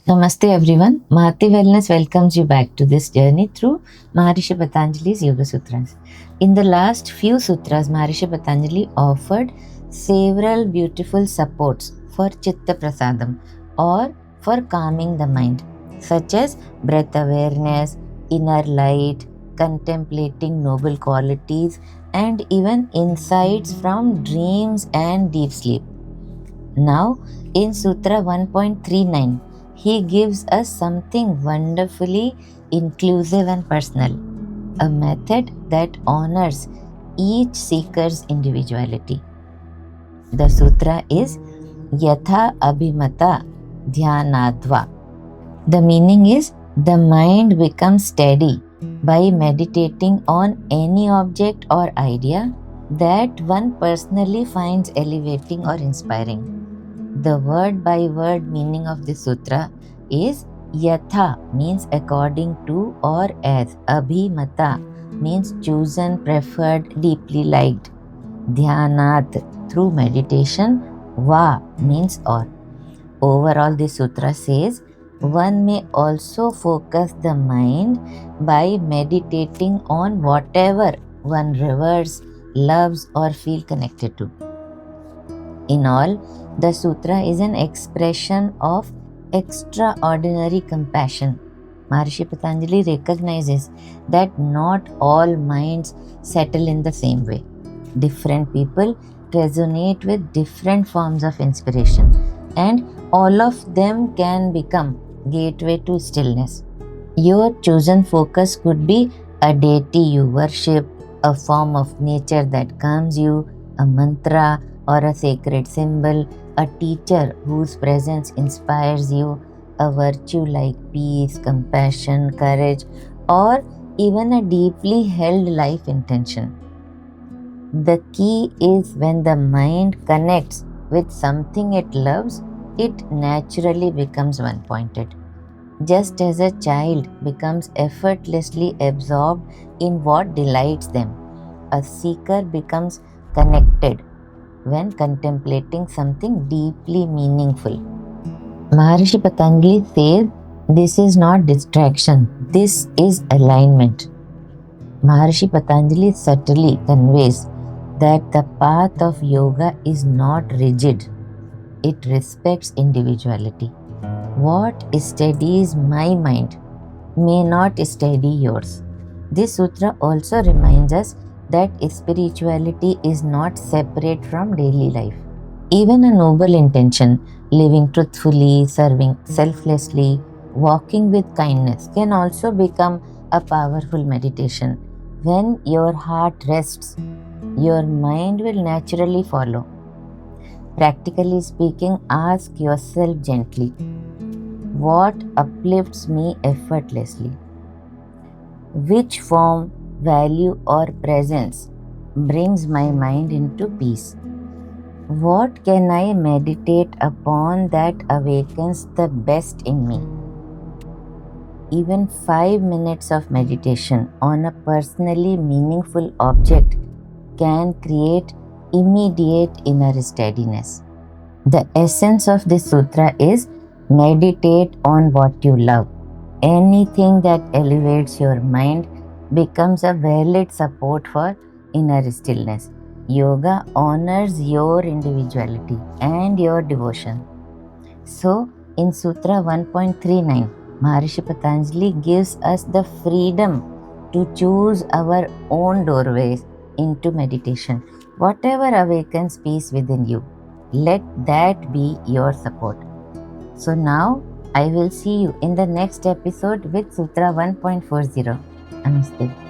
Namaste everyone. Mahati Wellness welcomes you back to this journey through Maharishi Patanjali's Yoga Sutras. In the last few sutras, Maharishi Patanjali offered several beautiful supports for Chitta Prasadam or for calming the mind, such as breath awareness, inner light, contemplating noble qualities, and even insights from dreams and deep sleep. Now, in Sutra 1.39, he gives us something wonderfully inclusive and personal, a method that honors each seeker's individuality. The sutra is Yatha Abhimata Dhyanadva. The meaning is the mind becomes steady by meditating on any object or idea that one personally finds elevating or inspiring. The word by word meaning of the sutra is Yatha means according to or as. Abhimata means chosen, preferred, deeply liked. Dhyanat through meditation. Va means or. Overall, the sutra says one may also focus the mind by meditating on whatever one reveres, loves, or feel connected to. In all, the sutra is an expression of extraordinary compassion. Maharishi Patanjali recognizes that not all minds settle in the same way. Different people resonate with different forms of inspiration, and all of them can become gateway to stillness. Your chosen focus could be a deity you worship, a form of nature that calms you, a mantra or a sacred symbol, a teacher whose presence inspires you, a virtue like peace, compassion, courage, or even a deeply held life intention. The key is when the mind connects with something it loves, it naturally becomes one pointed. Just as a child becomes effortlessly absorbed in what delights them, a seeker becomes connected when contemplating something deeply meaningful. Maharishi Patanjali says this is not distraction, this is alignment. Maharishi Patanjali subtly conveys that the path of yoga is not rigid, it respects individuality. What steadies my mind may not steady yours. This sutra also reminds us that spirituality is not separate from daily life. Even a noble intention, living truthfully, serving selflessly, walking with kindness, can also become a powerful meditation. When your heart rests, your mind will naturally follow. Practically speaking, ask yourself gently, what uplifts me effortlessly? Which form, value, or presence brings my mind into peace? What can I meditate upon that awakens the best in me? Even 5 minutes of meditation on a personally meaningful object can create immediate inner steadiness. The essence of this sutra is meditate on what you love. Anything that elevates your mind becomes a valid support for inner stillness. Yoga honors your individuality and your devotion. So, in Sutra 1.39, Maharishi Patanjali gives us the freedom to choose our own doorways into meditation. Whatever awakens peace within you, let that be your support. So now I will see you in the next episode with Sutra 1.40. Namaste.